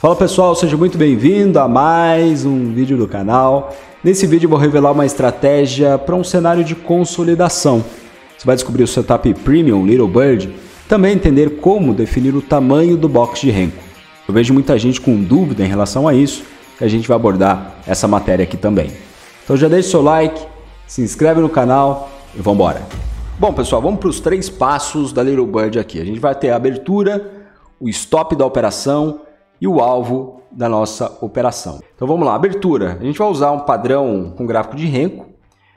Fala pessoal, seja muito bem-vindo a mais um vídeo do canal. Nesse vídeo eu vou revelar uma estratégia para um cenário de consolidação. Você vai descobrir o setup Premium Little Bird, também entender como definir o tamanho do box de renco. Eu vejo muita gente com dúvida em relação a isso, e a gente vai abordar essa matéria aqui também. Então já deixa o seu like, se inscreve no canal e vamos embora. Bom pessoal, vamos para os 3 passos da Little Bird aqui. A gente vai ter a abertura, o stop da operação e o alvo da nossa operação. Então vamos lá, abertura. A gente vai usar um padrão com gráfico de renco.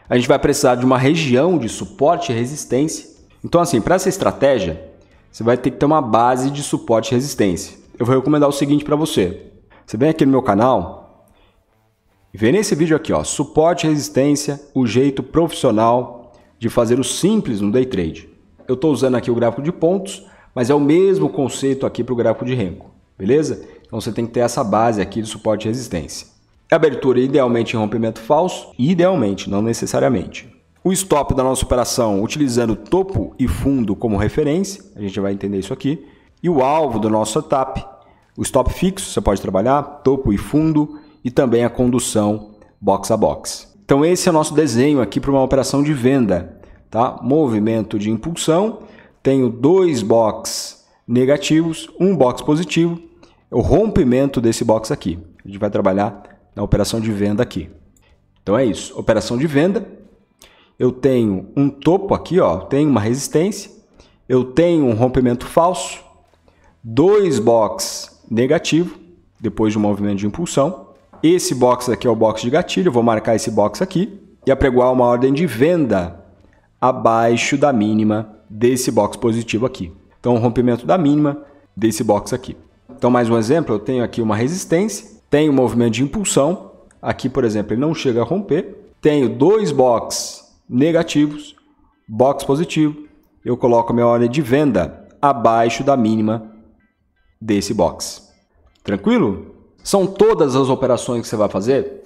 A gente vai precisar de uma região de suporte e resistência. Então assim, para essa estratégia, você vai ter que ter uma base de suporte e resistência. Eu vou recomendar o seguinte para você. Você vem aqui no meu canal e vem nesse vídeo aqui, ó, suporte e resistência, o jeito profissional de fazer o simples no day trade. Eu estou usando aqui o gráfico de pontos, mas é o mesmo conceito aqui para o gráfico de renco, beleza? Então você tem que ter essa base aqui de suporte e resistência. Abertura idealmente em rompimento falso, idealmente, não necessariamente. O stop da nossa operação utilizando topo e fundo como referência, a gente vai entender isso aqui. E o alvo do nosso setup, o stop fixo, você pode trabalhar, topo e fundo, e também a condução box a box. Então esse é o nosso desenho aqui para uma operação de venda, tá? Movimento de impulsão, tenho 2 box negativos, um box positivo, o rompimento desse box aqui. A gente vai trabalhar na operação de venda aqui. Então é isso, operação de venda. Eu tenho um topo aqui, ó, tenho uma resistência, eu tenho um rompimento falso, 2 box negativo, depois de um movimento de impulsão. Esse box aqui é o box de gatilho, eu vou marcar esse box aqui e apregoar uma ordem de venda abaixo da mínima desse box positivo aqui. Então, o rompimento da mínima desse box aqui. Então, mais um exemplo, eu tenho aqui uma resistência, tenho um movimento de impulsão, aqui, por exemplo, ele não chega a romper, tenho 2 box negativos, box positivo, eu coloco a minha ordem de venda abaixo da mínima desse box. Tranquilo? São todas as operações que você vai fazer?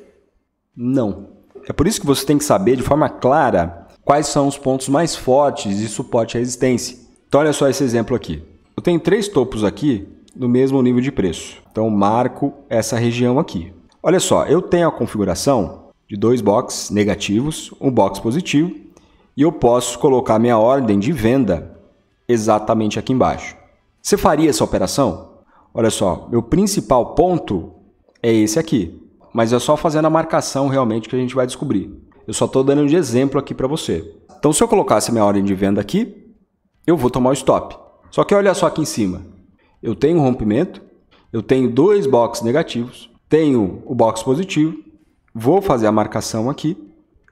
Não. É por isso que você tem que saber de forma clara quais são os pontos mais fortes de suporte e resistência. Então olha só esse exemplo aqui. Eu tenho 3 topos aqui no mesmo nível de preço. Então marco essa região aqui. Olha só, eu tenho a configuração de 2 boxes negativos, um box positivo, e eu posso colocar minha ordem de venda exatamente aqui embaixo. Você faria essa operação? Olha só, meu principal ponto é esse aqui, mas é só fazendo a marcação realmente que a gente vai descobrir. Eu só estou dando de exemplo aqui para você. Então se eu colocasse minha ordem de venda aqui, eu vou tomar o stop. Só que olha só aqui em cima, eu tenho um rompimento, eu tenho 2 boxes negativos, tenho o box positivo, vou fazer a marcação aqui,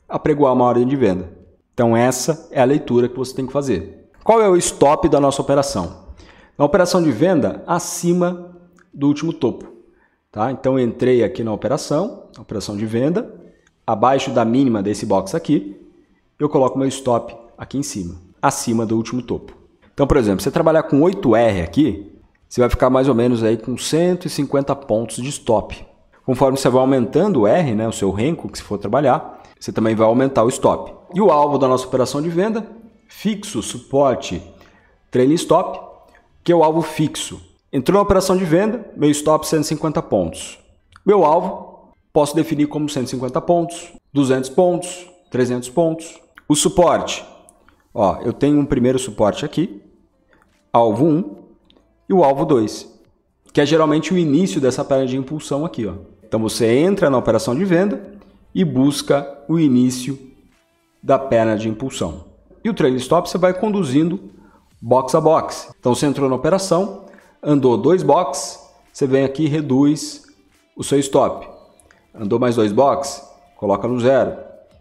apregoar uma ordem de venda. Então essa é a leitura que você tem que fazer. Qual é o stop da nossa operação? Na operação de venda, acima do último topo. Tá? Então eu entrei aqui na operação de venda, abaixo da mínima desse box aqui, eu coloco meu stop aqui em cima, acima do último topo. Então, por exemplo, você trabalhar com 8R aqui, você vai ficar mais ou menos aí com 150 pontos de stop. Conforme você vai aumentando o R, né, o seu renco que você for trabalhar, você também vai aumentar o stop. E o alvo da nossa operação de venda, fixo, suporte, trailing stop, que é o alvo fixo. Entrou na operação de venda, meu stop 150 pontos. Meu alvo, posso definir como 150 pontos, 200 pontos, 300 pontos. O suporte, ó, eu tenho um primeiro suporte aqui, alvo 1 e o alvo 2, que é geralmente o início dessa perna de impulsão aqui, ó. Então você entra na operação de venda e busca o início da perna de impulsão. E o trailing stop você vai conduzindo box a box. Então você entrou na operação, andou 2 boxes, você vem aqui e reduz o seu stop. Andou mais 2 boxes, coloca no 0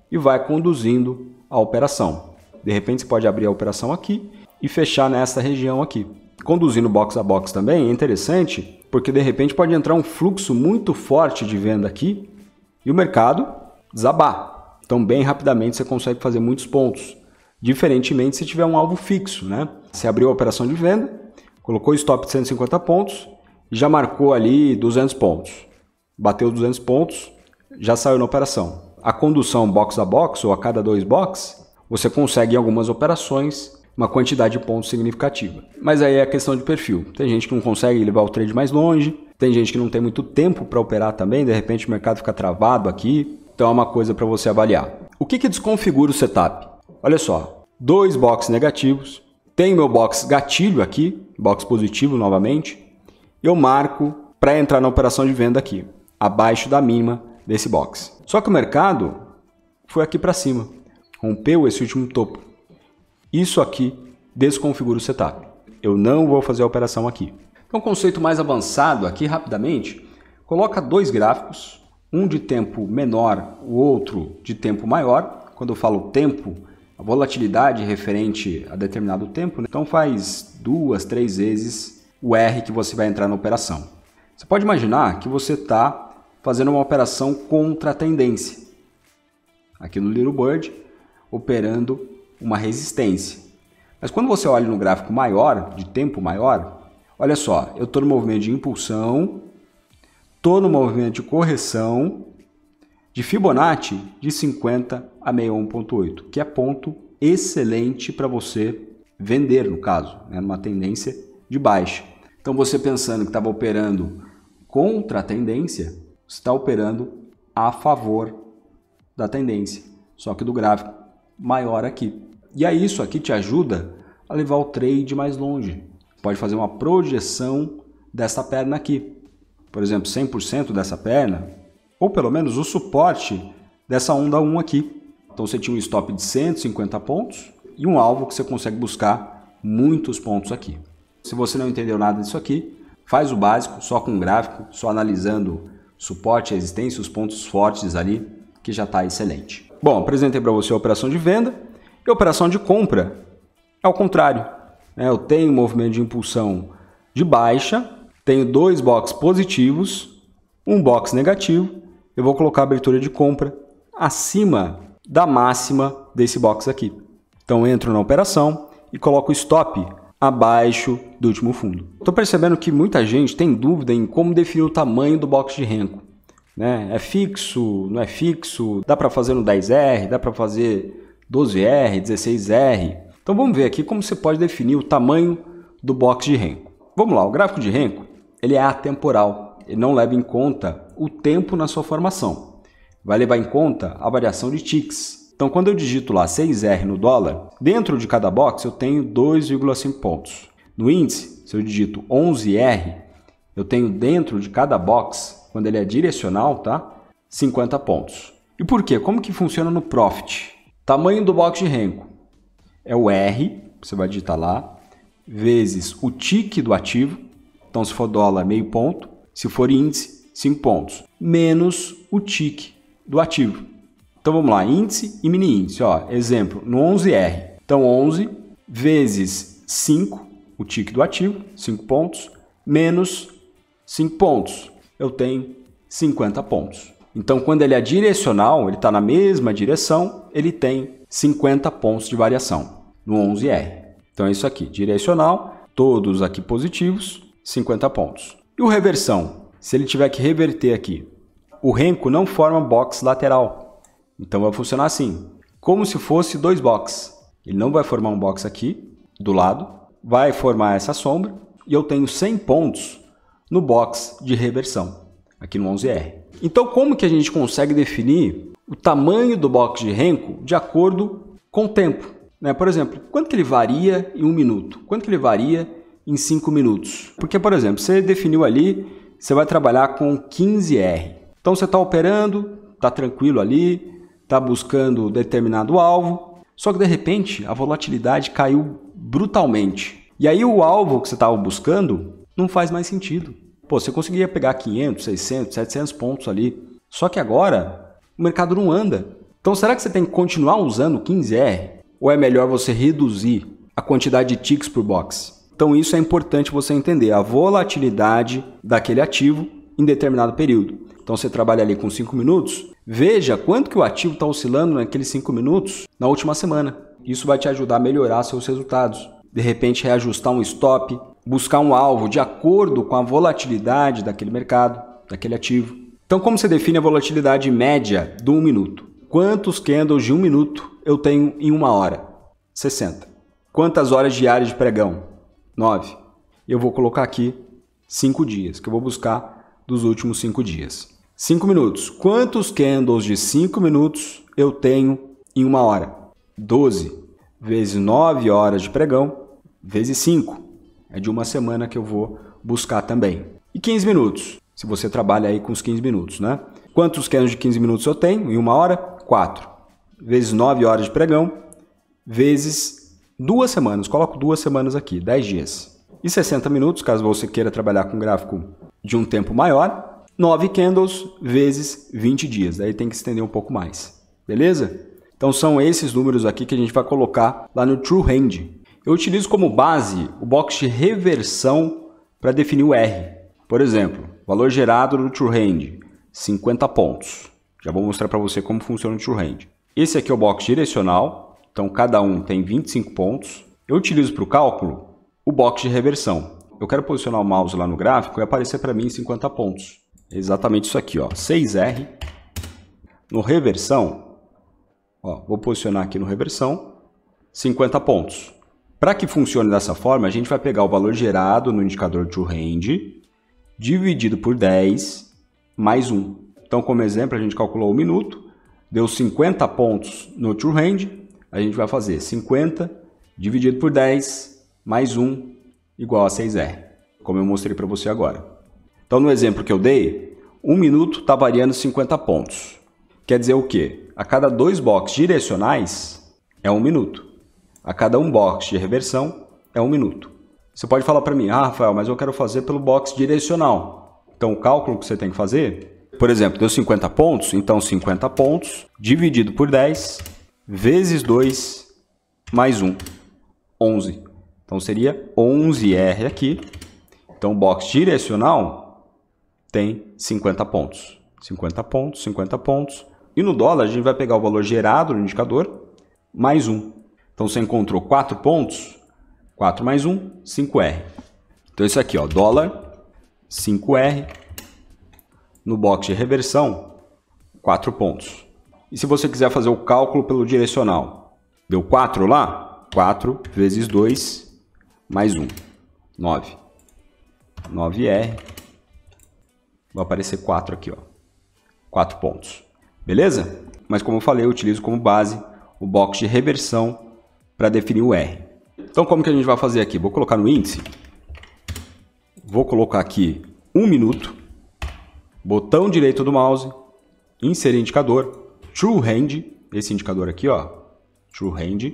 e vai conduzindo a operação. De repente você pode abrir a operação aqui e fechar nessa região aqui. Conduzindo box a box também é interessante porque de repente pode entrar um fluxo muito forte de venda aqui e o mercado desabar. Então bem rapidamente você consegue fazer muitos pontos. Diferentemente se tiver um alvo fixo, né? Você abriu a operação de venda, colocou o stop de 150 pontos e já marcou ali 200 pontos. Bateu 200 pontos, já saiu na operação. A condução box a box ou a cada 2 boxes, você consegue em algumas operações uma quantidade de pontos significativa. Mas aí é a questão de perfil. Tem gente que não consegue levar o trade mais longe, Tem gente que não tem muito tempo para operar também, de repente o mercado fica travado aqui. Então é uma coisa para você avaliar. O que desconfigura o setup? Olha só, 2 boxes negativos, tem meu box gatilho aqui, box positivo novamente, eu marco para entrar na operação de venda aqui, abaixo da mínima desse box. Só que o mercado foi aqui para cima, rompeu esse último topo. Isso aqui desconfigura o setup. Eu não vou fazer a operação aqui. Então, um conceito mais avançado aqui, rapidamente, coloca 2 gráficos, um de tempo menor, o outro de tempo maior. Quando eu falo tempo, a volatilidade referente a determinado tempo, né? Então faz 2, 3 vezes o R que você vai entrar na operação. Você pode imaginar que você está fazendo uma operação contra a tendência. Aqui no Little Bird, operando uma resistência. Mas quando você olha no gráfico maior, de tempo maior, olha só, eu estou no movimento de impulsão, estou no movimento de correção de Fibonacci de 50 a 61.8, que é ponto excelente para você vender, no caso, né, numa tendência de baixa. Então você pensando que estava operando contra a tendência, você está operando a favor da tendência, só que do gráfico maior aqui. E aí isso aqui te ajuda a levar o trade mais longe. Pode fazer uma projeção dessa perna aqui. Por exemplo, 100% dessa perna, ou pelo menos o suporte dessa onda 1 aqui. Então você tinha um stop de 150 pontos e um alvo que você consegue buscar muitos pontos aqui. Se você não entendeu nada disso aqui, faz o básico, só com gráfico, só analisando suporte, resistência, os pontos fortes ali, que já está excelente. Bom, apresentei para você a operação de venda e a operação de compra é o contrário. Eu tenho um movimento de impulsão de baixa, tenho 2 boxes positivos, um box negativo, eu vou colocar a abertura de compra acima da máxima desse box aqui. Então entro na operação e coloco o stop abaixo do último fundo. Estou percebendo que muita gente tem dúvida em como definir o tamanho do box de Renko. É fixo, não é fixo, dá para fazer no 10R, dá para fazer 12R, 16R. Então vamos ver aqui como você pode definir o tamanho do box de Renko. Vamos lá, o gráfico de Renko ele é atemporal, ele não leva em conta o tempo na sua formação. Vai levar em conta a variação de ticks. Então quando eu digito lá 6R no dólar, dentro de cada box eu tenho 2,5 pontos. No índice, se eu digito 11R, eu tenho dentro de cada box, quando ele é direcional, tá? 50 pontos. E por quê? Como que funciona no Profit? Tamanho do box de Renko é o R, você vai digitar lá, vezes o tick do ativo. Então se for dólar, meio ponto. Se for índice, 5 pontos. Menos o tick do ativo. Então vamos lá, índice e mini índice. Ó, exemplo, no 11R. Então 11 vezes 5, o tick do ativo, 5 pontos, menos 5 pontos. Eu tenho 50 pontos. Então quando ele é direcional, ele está na mesma direção, ele tem 50 pontos de variação no 11R. Então é isso aqui, direcional, todos aqui positivos, 50 pontos. E o reversão? Se ele tiver que reverter aqui, o Renko não forma box lateral. Então vai funcionar assim, como se fosse 2 boxes. Ele não vai formar um box aqui, do lado, vai formar essa sombra e eu tenho 100 pontos no box de reversão, aqui no 11R. Então como que a gente consegue definir o tamanho do box de Renko de acordo com o tempo? Por exemplo, quanto que ele varia em 1 minuto? Quanto que ele varia em 5 minutos? Porque, por exemplo, você definiu ali, você vai trabalhar com 15R. Então você está operando, está tranquilo ali, está buscando determinado alvo, só que de repente a volatilidade caiu brutalmente. E aí o alvo que você estava buscando não faz mais sentido. Pô, você conseguia pegar 500, 600, 700 pontos ali, só que agora o mercado não anda. Então será que você tem que continuar usando 15R? Ou é melhor você reduzir a quantidade de ticks por box? Então isso é importante você entender, a volatilidade daquele ativo em determinado período. Então você trabalha ali com 5 minutos, veja quanto que o ativo está oscilando naqueles 5 minutos na última semana. Isso vai te ajudar a melhorar seus resultados. De repente reajustar um stop, buscar um alvo de acordo com a volatilidade daquele mercado, daquele ativo. Então como você define a volatilidade média do 1 minuto? Quantos candles de 1 minuto eu tenho em 1 hora? 60. Quantas horas diárias de pregão? 9. Eu vou colocar aqui 5 dias, que eu vou buscar dos últimos 5 dias. 5 minutos. Quantos candles de 5 minutos eu tenho em 1 hora? 12 vezes 9 horas de pregão, vezes 5. É de 1 semana que eu vou buscar também. E 15 minutos, se você trabalha aí com os 15 minutos, né? Quantos candles de 15 minutos eu tenho em 1 hora? 4. Vezes 9 horas de pregão, vezes 2 semanas. Coloco 2 semanas aqui, 10 dias. E 60 minutos, caso você queira trabalhar com gráfico de um tempo maior, 9 candles vezes 20 dias. Daí tem que estender um pouco mais. Beleza? Então são esses números aqui que a gente vai colocar lá no True Hand. Eu utilizo como base o box de reversão para definir o R. Por exemplo, valor gerado no True Hand, 50 pontos. Já vou mostrar para você como funciona o True Hand. Esse aqui é o box direcional, então cada um tem 25 pontos. Eu utilizo para o cálculo o box de reversão. Eu quero posicionar o mouse lá no gráfico e aparecer para mim 50 pontos. É exatamente isso aqui, ó, 6R. No reversão, ó, vou posicionar aqui no reversão, 50 pontos. Para que funcione dessa forma, a gente vai pegar o valor gerado no indicador True Hand, dividido por 10, mais 1. Então, como exemplo, a gente calculou o minuto, deu 50 pontos no True Hand, a gente vai fazer 50 dividido por 10, mais 1, igual a 6R, como eu mostrei para você agora. Então, no exemplo que eu dei, 1 minuto está variando 50 pontos. Quer dizer o quê? A cada 2 boxes direcionais é 1 minuto. A cada 1 box de reversão é 1 minuto. Você pode falar para mim, Rafael, mas eu quero fazer pelo box direcional. Então, o cálculo que você tem que fazer, por exemplo, deu 50 pontos, então 50 pontos dividido por 10 vezes 2 mais 1, 11. Então, seria 11R aqui. Então, o box direcional tem 50 pontos. 50 pontos, 50 pontos. E no dólar, a gente vai pegar o valor gerado no indicador, mais 1. Então, você encontrou 4 pontos, 4 mais 1, 5R. Então, isso aqui, ó, dólar, 5R. No box de reversão, 4 pontos. E se você quiser fazer o cálculo pelo direcional, deu 4 lá? 4 vezes 2, mais 1, 9. 9R. Vai aparecer 4 aqui, ó. 4 pontos. Beleza? Mas como eu falei, eu utilizo como base o box de reversão para definir o R. Então, como que a gente vai fazer aqui? Vou colocar no índice. Vou colocar aqui 1 minuto. Botão direito do mouse. Inserir indicador. True Hand. Esse indicador aqui, ó. True Hand.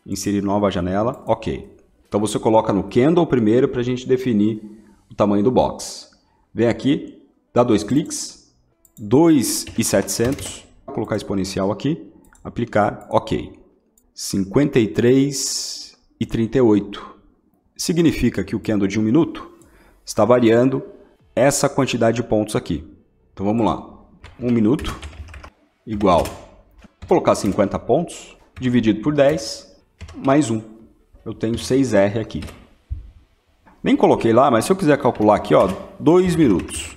Inserir nova janela. Ok. Então, você coloca no Candle primeiro para a gente definir o tamanho do box. Vem aqui, dá 2 cliques. 2.700. Vou colocar exponencial aqui. Aplicar. Ok. 53,38. Significa que o candle de 1 minuto está variando essa quantidade de pontos aqui. Então vamos lá. 1 minuto igual. Vou colocar 50 pontos dividido por 10 mais 1. Eu tenho 6R aqui. Nem coloquei lá, mas se eu quiser calcular aqui, ó, 2 minutos.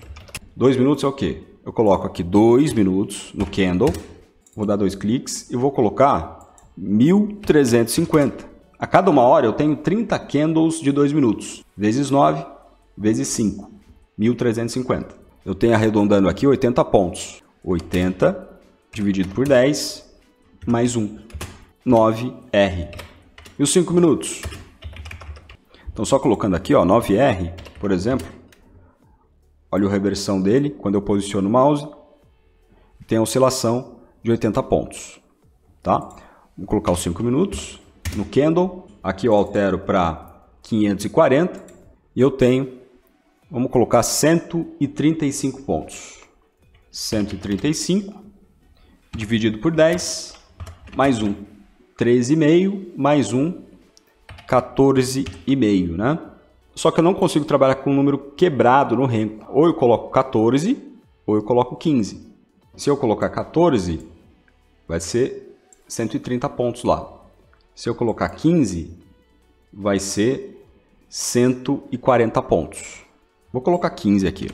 2 minutos é o quê? Eu coloco aqui 2 minutos no candle. Vou dar 2 cliques e vou colocar 1.350. A cada 1 hora eu tenho 30 candles de 2 minutos. Vezes 9, vezes 5. 1.350. Eu tenho arredondando aqui 80 pontos. 80 dividido por 10, mais 1. 9R. E os 5 minutos? Então, só colocando aqui, ó, 9R, por exemplo. Olha a reversão dele, quando eu posiciono o mouse. Tem a oscilação de 80 pontos. Tá? Vou colocar os 5 minutos no candle. Aqui eu altero para 540. E eu tenho, vamos colocar 135 pontos. 135 dividido por 10, mais 1. 13,5 mais 1, 14,5, né? Só que eu não consigo trabalhar com um número quebrado no renco. Ou eu coloco 14, ou eu coloco 15. Se eu colocar 14, vai ser 130 pontos lá. Se eu colocar 15, vai ser 140 pontos. Vou colocar 15 aqui.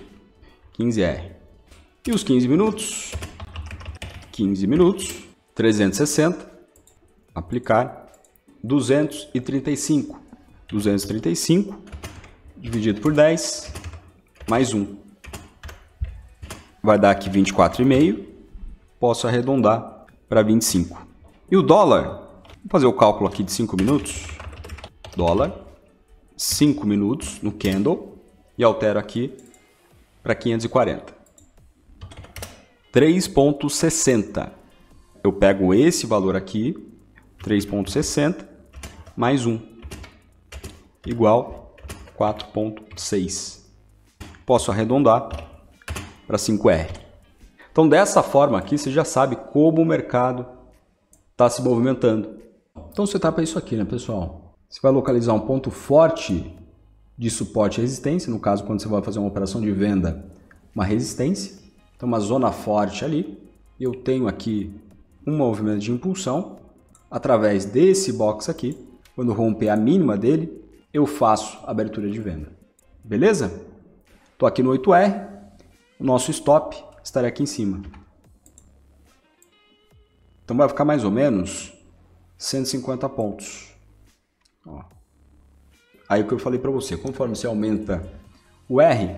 15R. E os 15 minutos? 15 minutos, 360. Aplicar. 235. 235 dividido por 10, mais 1. Vai dar aqui 24,5. Posso arredondar para 25. E o dólar, vou fazer o cálculo aqui de 5 minutos. Dólar, 5 minutos no candle e altero aqui para 540. 3,60. Eu pego esse valor aqui, 3,60, mais 1, igual 4,6. Posso arredondar para 5R. Então, dessa forma aqui, você já sabe como o mercado está se movimentando. Então, o setup é isso aqui, né, pessoal? Você vai localizar um ponto forte de suporte e resistência, no caso, quando você vai fazer uma operação de venda, uma resistência. Então, uma zona forte ali. Eu tenho aqui um movimento de impulsão através desse box aqui. Quando romper a mínima dele, eu faço abertura de venda. Beleza? Estou aqui no 8R. O nosso stop estaria aqui em cima. Então vai ficar mais ou menos 150 pontos. Ó. Aí o que eu falei para você, conforme você aumenta o R,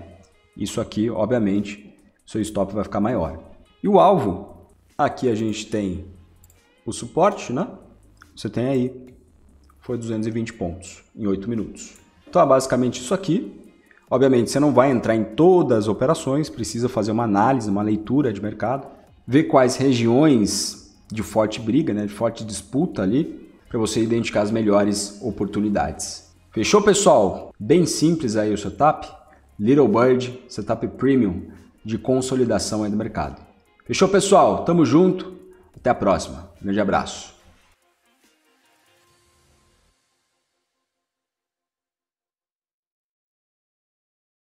isso aqui, obviamente, seu stop vai ficar maior. E o alvo, aqui a gente tem o suporte, né? Você tem aí, foi 220 pontos em 8 minutos. Então é basicamente isso aqui. Obviamente você não vai entrar em todas as operações, precisa fazer uma análise, uma leitura de mercado, ver quais regiões de forte briga, né, de forte disputa ali, para você identificar as melhores oportunidades. Fechou, pessoal? Bem simples aí o setup. Little Bird, setup premium de consolidação aí do mercado. Fechou, pessoal? Tamo junto. Até a próxima. Grande abraço.